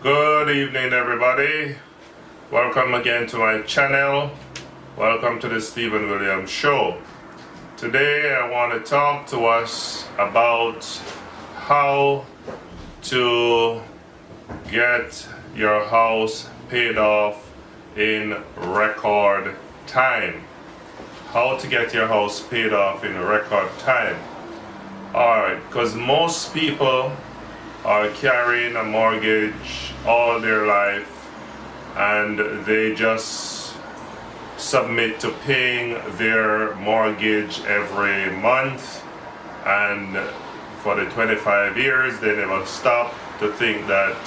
Good evening, everybody. Welcome again to my channel. Welcome to the Stephen Williams Show. Today I want to talk to us about how to get your house paid off in record time. How to get your house paid off in record time. Alright, because most people are carrying a mortgage all their life and they just submit to paying their mortgage every month, and for the 25 years they never stop to think that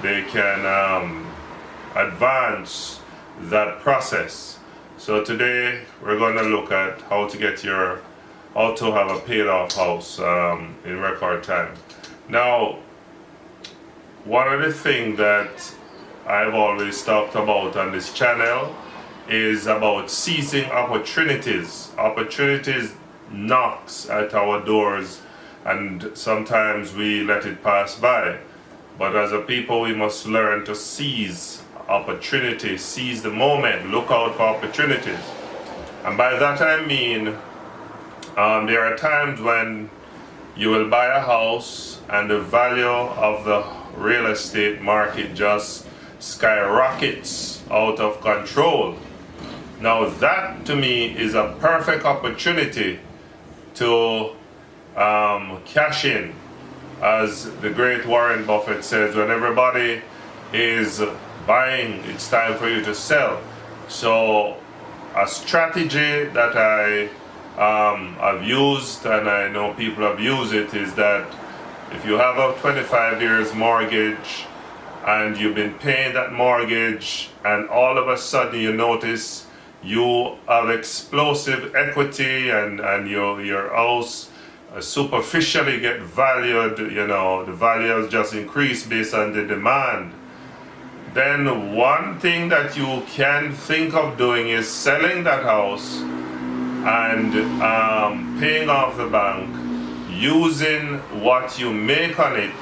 they can advance that process. So today we're going to look at how to have a paid off house in record time. Now, one of the things that I've always talked about on this channel is about seizing opportunities. Opportunities knocks at our doors and sometimes we let it pass by. But as a people we must learn to seize opportunities, seize the moment, look out for opportunities. And by that I mean there are times when you will buy a house and the value of the real estate market just skyrockets out of control. Now that to me is a perfect opportunity to cash in. As the great Warren Buffett says, when everybody is buying, it's time for you to sell. So a strategy that I've used, and I know people have used it, is that if you have a 25 years mortgage and you've been paying that mortgage and all of a sudden you notice you have explosive equity and your house superficially get valued, the value has just increased based on the demand, then one thing that you can think of doing is selling that house and paying off the bank, using what you make on it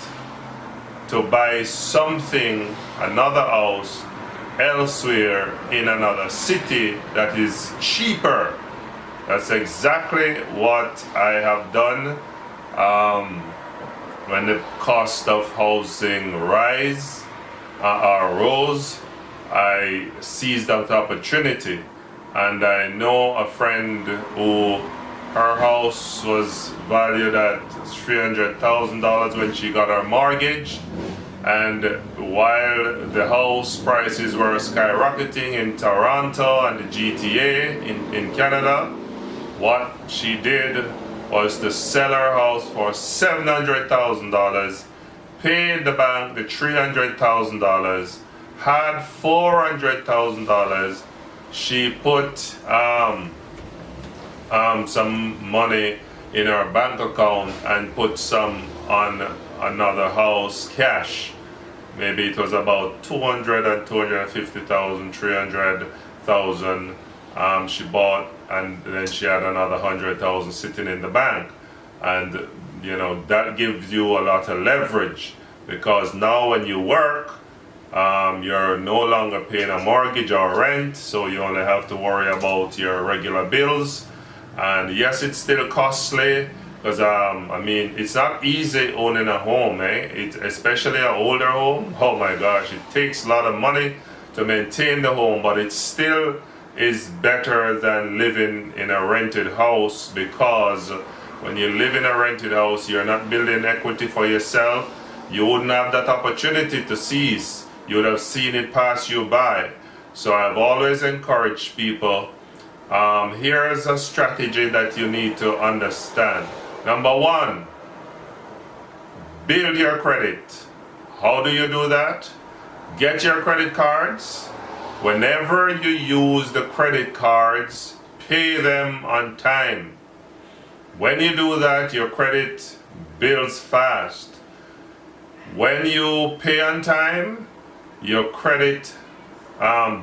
to buy something, another house elsewhere in another city that is cheaper. That's exactly what I have done when the cost of housing rose. I seized that opportunity. And I know a friend who her house was valued at $300,000 when she got her mortgage, and while the house prices were skyrocketing in Toronto and the GTA in Canada, what she did was to sell her house for $700,000, paid the bank the $300,000, had $400,000. She put some money in her bank account and put some on another house cash. Maybe it was about 250,000, 300,000 she bought, and then she had another 100,000 sitting in the bank. And that gives you a lot of leverage, because now when you work, you're no longer paying a mortgage or rent, so you only have to worry about your regular bills. And yes, it's still costly, because it's not easy owning a home, especially an older home. Oh my gosh, it takes a lot of money to maintain the home, but it still is better than living in a rented house, because when you live in a rented house, you're not building equity for yourself. You wouldn't have that opportunity to seize. You would have seen it pass you by. So I've always encouraged people, here's a strategy that you need to understand. Number one, build your credit. How do you do that? Get your credit cards. Whenever you use the credit cards, pay them on time. When you do that, your credit builds fast. When you pay on time, your credit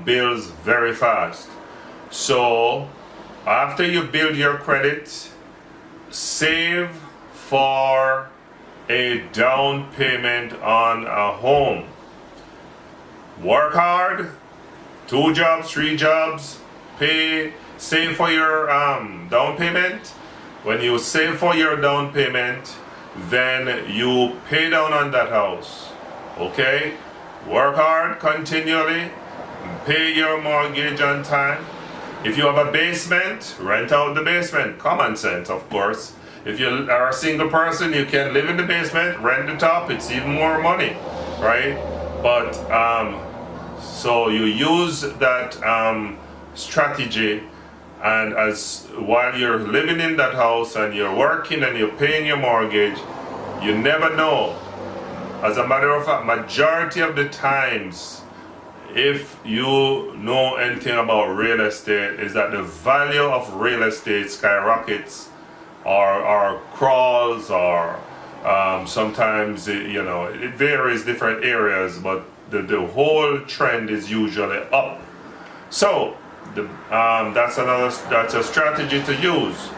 builds very fast. So after you build your credit, save for a down payment on a home. work hard, 2 jobs, 3 jobs, save for your down payment. When you save for your down payment, then you pay down on that house. Okay? Work hard continually, pay your mortgage on time. If you have a basement, rent out the basement. Common sense, of course. If you are a single person, you can live in the basement, rent the top, it's even more money, right? But so you use that strategy, and as while you're living in that house and you're working and you're paying your mortgage, you never know. As a matter of fact, majority of the times, if you know anything about real estate, is that the value of real estate skyrockets or crawls, or sometimes it varies different areas, but the whole trend is usually up. So that's a strategy to use.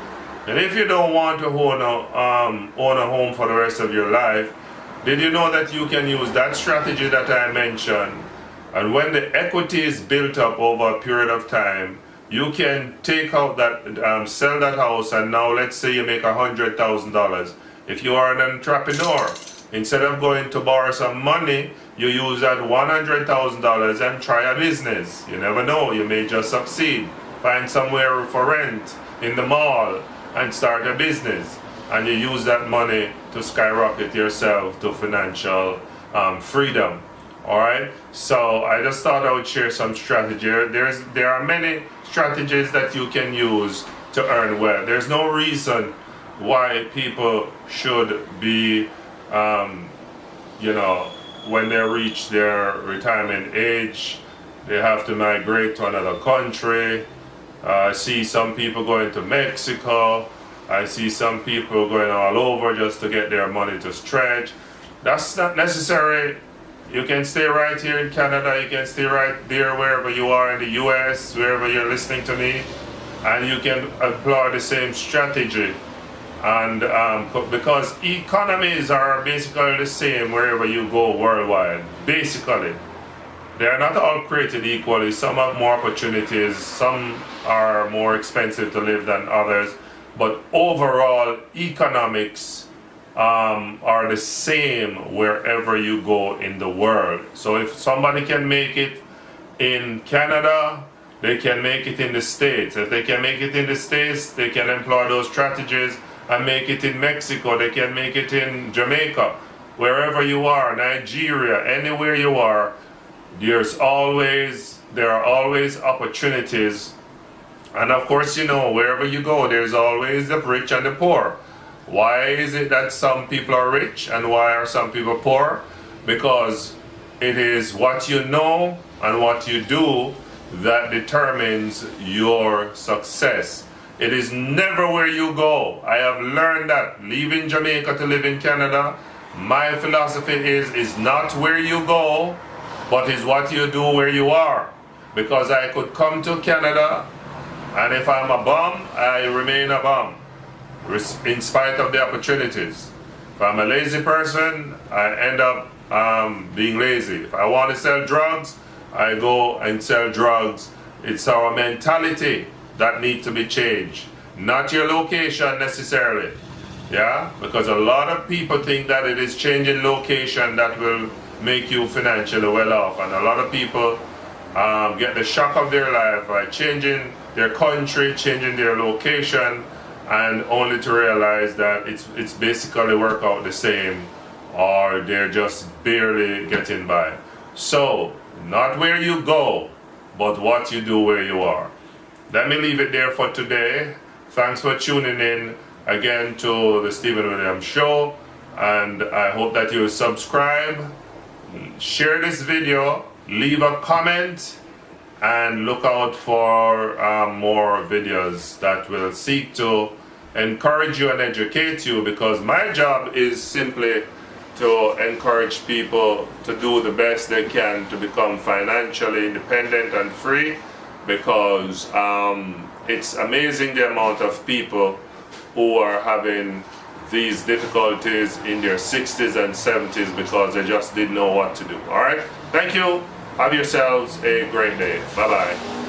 And if you don't want to own a home for the rest of your life, did you know that you can use that strategy that I mentioned? And when the equity is built up over a period of time, you can take out that, sell that house, and now let's say you make $100,000. If you are an entrepreneur, instead of going to borrow some money, you use that $100,000 and try a business. You never know, you may just succeed. Find somewhere for rent in the mall and start a business. And you use that money to skyrocket yourself to financial freedom. Alright, so I just thought I would share some strategy. There are many strategies that you can use to earn wealth. There's no reason why people should be, when they reach their retirement age, they have to migrate to another country. I see some people going to Mexico. I see some people going all over just to get their money to stretch. That's not necessary. You can stay right here in Canada, you can stay right there wherever you are in the US, wherever you're listening to me, and you can employ the same strategy. And because economies are basically the same wherever you go worldwide, basically. They are not all created equally. Some have more opportunities, some are more expensive to live than others, but overall economics are the same wherever you go in the world. So if somebody can make it in Canada, they can make it in the States. If they can make it in the States, they can employ those strategies and make it in Mexico. They can make it in Jamaica. Wherever you are, Nigeria, anywhere you are, there are always opportunities. And of course, wherever you go, there's always the rich and the poor. Why is it that some people are rich and why are some people poor? Because it is what you know and what you do that determines your success. It is never where you go. I have learned that leaving Jamaica to live in Canada, my philosophy is not where you go, but is what you do where you are. Because I could come to Canada, and if I'm a bum, I remain a bum, in spite of the opportunities. If I'm a lazy person, I end up being lazy. If I want to sell drugs, I go and sell drugs. It's our mentality that needs to be changed, not your location necessarily. Yeah, because a lot of people think that it is changing location that will make you financially well off, and a lot of people get the shock of their life by changing their country, changing their location, and only to realize that it's basically work out the same, or they're just barely getting by. So, not where you go, but what you do where you are. Let me leave it there for today. Thanks for tuning in again to the Stephen Williams Show, and I hope that you subscribe, share this video, leave a comment, and look out for more videos that will seek to encourage you and educate you, because my job is simply to encourage people to do the best they can to become financially independent and free, because it's amazing the amount of people who are having these difficulties in their 60s and 70s because they just didn't know what to do. All right, thank you. Have yourselves a great day. Bye bye.